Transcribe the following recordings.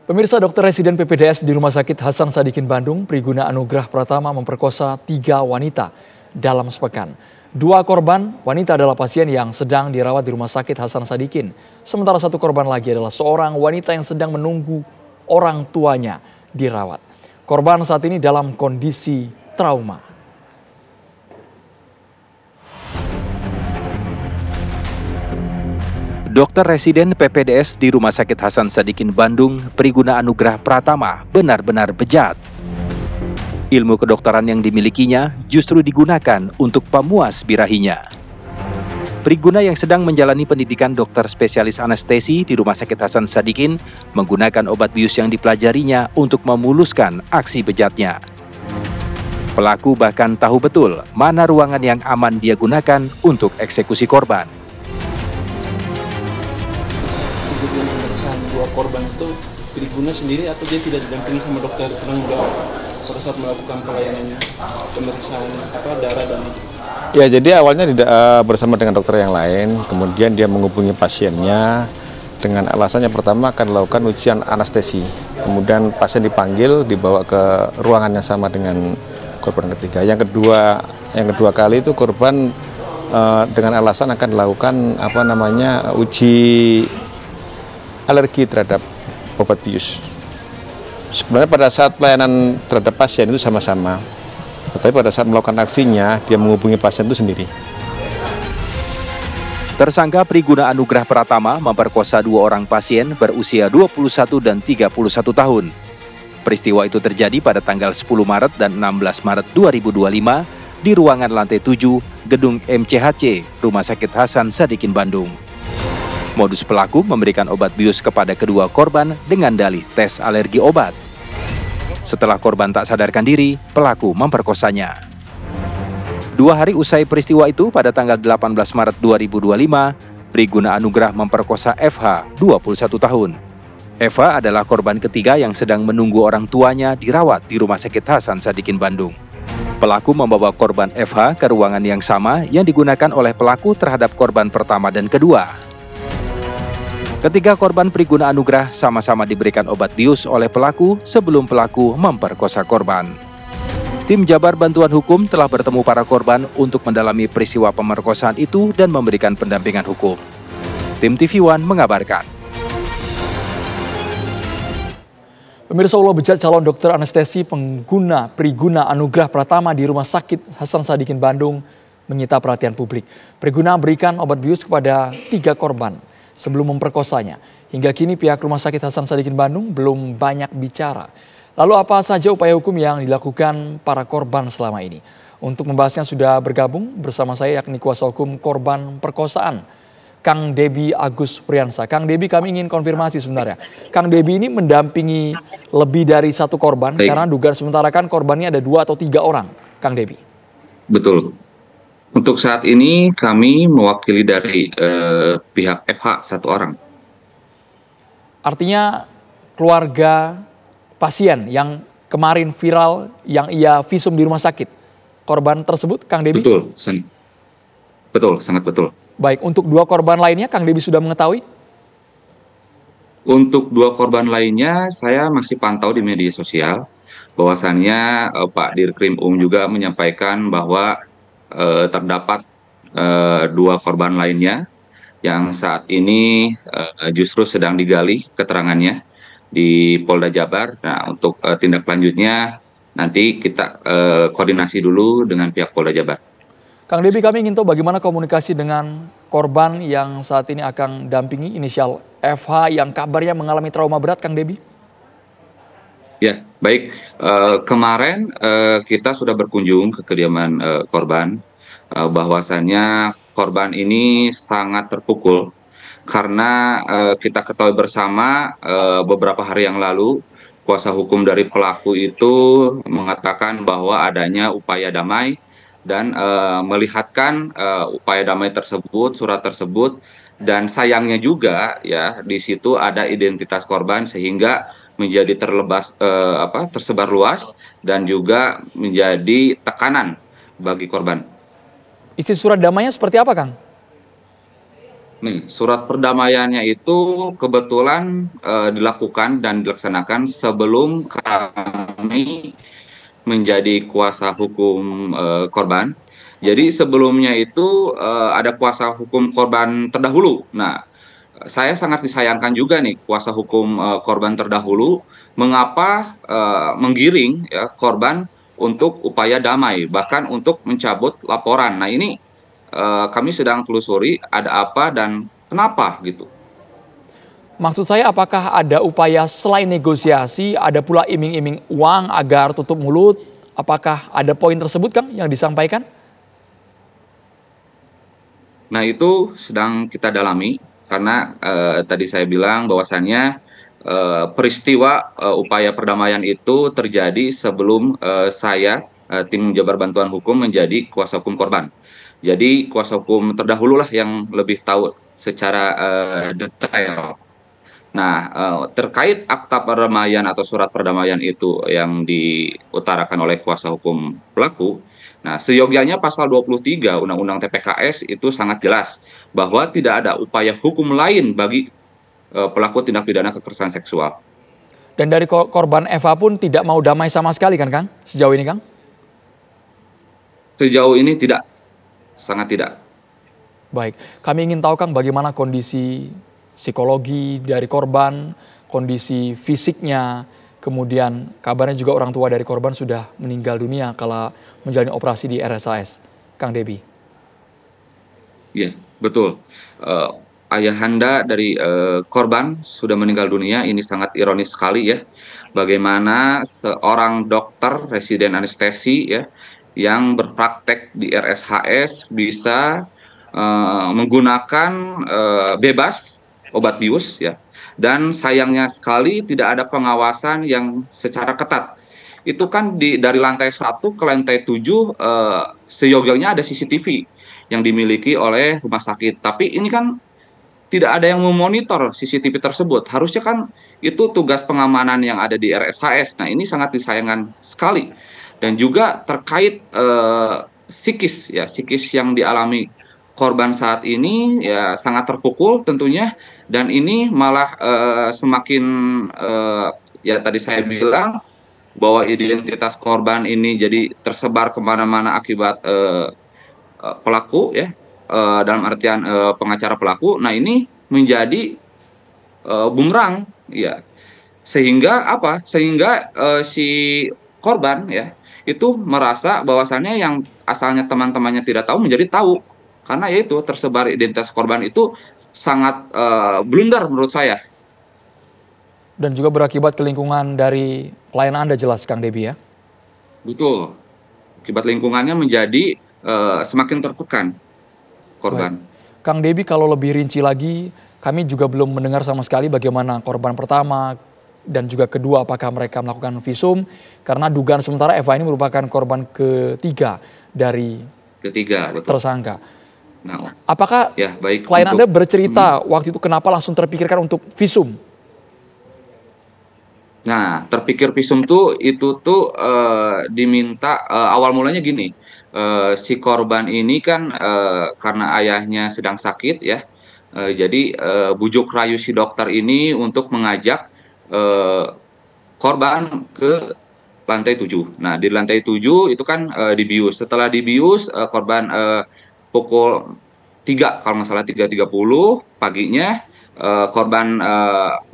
Pemirsa, dokter residen PPDS di Rumah Sakit Hasan Sadikin Bandung, Priguna Anugrah Pratama memperkosa 3 wanita dalam sepekan. 2 korban wanita adalah pasien yang sedang dirawat di Rumah Sakit Hasan Sadikin. Sementara 1 korban lagi adalah seorang wanita yang sedang menunggu orang tuanya dirawat. Korban saat ini dalam kondisi trauma. Dokter residen PPDS di Rumah Sakit Hasan Sadikin Bandung, Priguna Anugrah Pratama, benar-benar bejat. Ilmu kedokteran yang dimilikinya justru digunakan untuk pemuas birahinya. Priguna yang sedang menjalani pendidikan dokter spesialis anestesi di Rumah Sakit Hasan Sadikin menggunakan obat bius yang dipelajarinya untuk memuluskan aksi bejatnya. Pelaku bahkan tahu betul mana ruangan yang aman dia gunakan untuk eksekusi korban. Kejadian pemeriksaan 2 korban itu Priguna sendiri atau dia tidak didampingi sama dokter penanggung jawab pada saat melakukan pelayanan pemeriksaan darah dan itu? Ya, jadi awalnya bersama dengan dokter yang lain, kemudian dia menghubungi pasiennya dengan alasannya pertama akan melakukan ujian anestesi. Kemudian pasien dipanggil, dibawa ke ruangan yang sama dengan korban ketiga. Yang kedua kali itu korban dengan alasan akan dilakukan uji alergi terhadap obat bius. Sebenarnya pada saat pelayanan terhadap pasien itu sama-sama, tetapi pada saat melakukan aksinya dia menghubungi pasien itu sendiri. Tersangka Priguna Anugrah Pratama memperkosa 2 orang pasien berusia 21 dan 31 tahun. Peristiwa itu terjadi pada tanggal 10 Maret dan 16 Maret 2025 di ruangan lantai 7 Gedung MCHC Rumah Sakit Hasan Sadikin Bandung. Modus pelaku memberikan obat bius kepada kedua korban dengan dalih tes alergi obat. Setelah korban tak sadarkan diri, pelaku memperkosanya. 2 hari usai peristiwa itu, pada tanggal 18 Maret 2025, Priguna Anugrah memperkosa FH, 21 tahun. Eva adalah korban ketiga yang sedang menunggu orang tuanya dirawat di Rumah Sakit Hasan Sadikin Bandung. Pelaku membawa korban FH ke ruangan yang sama yang digunakan oleh pelaku terhadap korban pertama dan kedua. Ketiga korban Priguna Anugrah sama-sama diberikan obat bius oleh pelaku sebelum pelaku memperkosa korban. Tim Jabar Bantuan Hukum telah bertemu para korban untuk mendalami peristiwa pemerkosaan itu dan memberikan pendampingan hukum. Tim TV One mengabarkan. Pemirsa, ulah bejat calon dokter anestesi pengguna Priguna Anugrah Pratama di Rumah Sakit Hasan Sadikin Bandung menyita perhatian publik. Priguna berikan obat bius kepada 3 korban sebelum memperkosanya. Hingga kini pihak Rumah Sakit Hasan Sadikin Bandung belum banyak bicara. Lalu apa saja upaya hukum yang dilakukan para korban selama ini? Untuk membahasnya sudah bergabung bersama saya yakni kuasa hukum korban perkosaan, Kang Debi Agus Priyansa. Kang Debi, kami ingin konfirmasi sebenarnya. Kang Debi ini mendampingi lebih dari 1 korban. Baik. Karena dugaan sementara kan korbannya ada 2 atau 3 orang, Kang Debi. Betul. Untuk saat ini kami mewakili dari pihak FH 1 orang. Artinya keluarga pasien yang kemarin viral yang ia visum di rumah sakit, korban tersebut, Kang Debi? Betul, betul, sangat betul. Baik, untuk 2 korban lainnya Kang Debi sudah mengetahui? Untuk 2 korban lainnya saya masih pantau di media sosial, bahwasannya Pak Dirkrim juga menyampaikan bahwa terdapat 2 korban lainnya yang saat ini justru sedang digali keterangannya di Polda Jabar. Nah, untuk tindak lanjutnya nanti kita koordinasi dulu dengan pihak Polda Jabar. Kang Debi, kami ingin tahu bagaimana komunikasi dengan korban yang saat ini akan dampingi inisial FH yang kabarnya mengalami trauma berat, Kang Debi? Ya, baik. Kemarin kita sudah berkunjung ke kediaman korban, bahwasannya korban ini sangat terpukul karena kita ketahui bersama beberapa hari yang lalu kuasa hukum dari pelaku itu mengatakan bahwa adanya upaya damai dan melihatkan upaya damai tersebut, surat tersebut, dan sayangnya juga ya di situ ada identitas korban sehingga menjadi tersebar luas dan juga menjadi tekanan bagi korban. Isi surat damainya seperti apa, Kang? Nih, surat perdamaiannya itu kebetulan dilakukan dan dilaksanakan sebelum kami menjadi kuasa hukum korban. Jadi sebelumnya itu ada kuasa hukum korban terdahulu. Nah, saya sangat disayangkan juga nih kuasa hukum korban terdahulu mengapa menggiring ya korban untuk upaya damai, bahkan untuk mencabut laporan. Nah, ini kami sedang telusuri ada apa dan kenapa gitu. Maksud saya apakah ada upaya selain negosiasi, ada pula iming-iming uang agar tutup mulut? Apakah ada poin tersebut Kang yang disampaikan? Nah, itu sedang kita dalami karena tadi saya bilang bahwasannya peristiwa upaya perdamaian itu terjadi sebelum saya tim Jabar Bantuan Hukum menjadi kuasa hukum korban. Jadi kuasa hukum terdahululah yang lebih tahu secara detail. Nah, terkait akta perdamaian atau surat perdamaian itu yang diutarakan oleh kuasa hukum pelaku, nah seyogyanya pasal 23 Undang-Undang TPKS itu sangat jelas bahwa tidak ada upaya hukum lain bagi pelaku tindak pidana kekerasan seksual. Dan dari korban Eva pun tidak mau damai sama sekali kan Kang? Sejauh ini Kang? Sejauh ini tidak, sangat tidak. Baik, kami ingin tahu Kang bagaimana kondisi psikologi dari korban, kondisi fisiknya, kemudian kabarnya juga orang tua dari korban sudah meninggal dunia kala menjalani operasi di RSAS. Kang Debi. Iya, betul. Ayahanda dari korban sudah meninggal dunia, ini sangat ironis sekali ya. Bagaimana seorang dokter residen anestesi ya yang berpraktek di RSHS bisa menggunakan bebas obat bius ya, dan sayangnya sekali tidak ada pengawasan yang secara ketat. Itu kan dari lantai 1 ke lantai 7 seyogyanya ada CCTV yang dimiliki oleh rumah sakit, tapi ini kan tidak ada yang memonitor CCTV tersebut. Harusnya kan itu tugas pengamanan yang ada di RSHS. Nah, ini sangat disayangkan sekali. Dan juga terkait psikis ya, psikis yang dialami korban saat ini ya sangat terpukul tentunya, dan ini malah semakin ya tadi saya bilang bahwa identitas korban ini jadi tersebar kemana-mana akibat pelaku ya, dalam artian pengacara pelaku. Nah, ini menjadi bumerang ya, sehingga apa? Sehingga si korban ya itu merasa bahwasannya yang asalnya teman-temannya tidak tahu menjadi tahu. Karena yaitu tersebar identitas korban itu sangat blunder menurut saya. Dan juga berakibat ke lingkungan dari klien Anda jelas Kang Debi ya? Betul. Akibat lingkungannya menjadi semakin tertekan korban. Baik. Kang Debi, kalau lebih rinci lagi, kami juga belum mendengar sama sekali bagaimana korban pertama dan juga kedua apakah mereka melakukan visum, karena dugaan sementara Eva ini merupakan korban ketiga dari Betul. tersangka. Nah, apakah ya, baik, klien Anda bercerita waktu itu kenapa langsung terpikirkan untuk visum? Nah, terpikir visum itu tuh diminta awal mulanya gini, si korban ini kan karena ayahnya sedang sakit ya, jadi bujuk rayu si dokter ini untuk mengajak korban ke lantai 7. Nah, di lantai 7 itu kan dibius. Setelah dibius, korban pukul 3 kalau nggak salah 3.30 paginya korban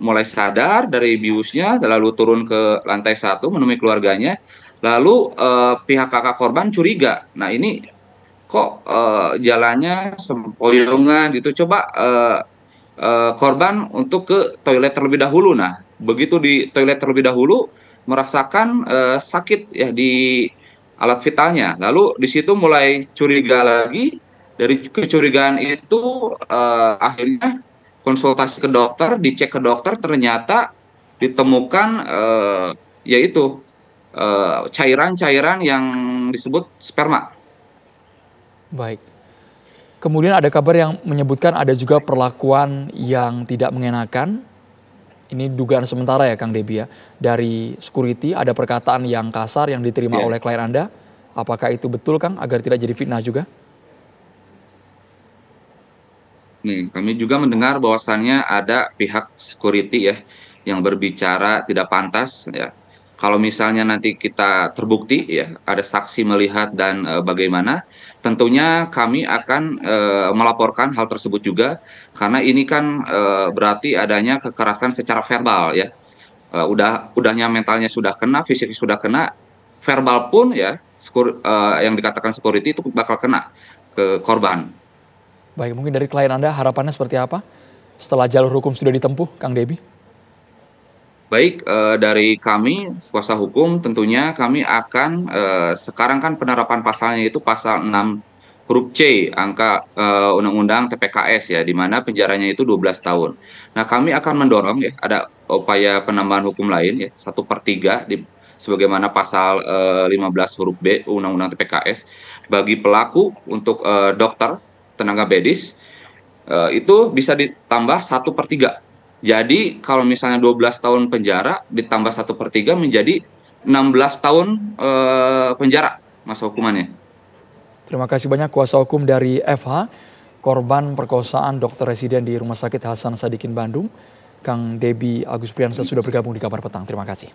mulai sadar dari biusnya, lalu turun ke lantai 1 menemui keluarganya. Lalu pihak kakak korban curiga. Nah, ini kok jalannya sempoyongan gitu. Coba korban untuk ke toilet terlebih dahulu. Nah, begitu di toilet terlebih dahulu merasakan sakit ya di alat vitalnya. Lalu di situ mulai curiga lagi. Dari kecurigaan itu akhirnya konsultasi ke dokter, dicek ke dokter, ternyata ditemukan yaitu cairan-cairan yang disebut sperma. Baik. Kemudian ada kabar yang menyebutkan ada juga perlakuan yang tidak mengenakan. Ini dugaan sementara ya Kang Debi ya. Dari security ada perkataan yang kasar yang diterima oleh klien Anda. Apakah itu betul Kang agar tidak jadi fitnah juga? Nih, kami juga mendengar bahwasannya ada pihak security ya yang berbicara tidak pantas ya. Kalau misalnya nanti kita terbukti ya ada saksi melihat dan bagaimana, tentunya kami akan melaporkan hal tersebut juga karena ini kan berarti adanya kekerasan secara verbal ya. Udahnya mentalnya sudah kena, fisiknya sudah kena, verbal pun ya yang dikatakan security itu bakal kena ke korban. Baik, mungkin dari klien Anda harapannya seperti apa setelah jalur hukum sudah ditempuh, Kang Debi? Baik, dari kami kuasa hukum tentunya kami akan sekarang kan penerapan pasalnya itu pasal 6 huruf C angka Undang-Undang TPKS ya, di mana penjaranya itu 12 tahun. Nah, kami akan mendorong ya ada upaya penambahan hukum lain ya 1/3 sebagaimana pasal 15 huruf B Undang-Undang TPKS bagi pelaku untuk dokter tenaga medis itu bisa ditambah 1/3. Jadi kalau misalnya 12 tahun penjara ditambah 1/3 menjadi 16 tahun penjara masa hukumannya. Terima kasih banyak kuasa hukum dari FH, korban perkosaan dokter residen di Rumah Sakit Hasan Sadikin Bandung, Kang Debi Agus Priyansa sudah bergabung di Kabar Petang. Terima kasih.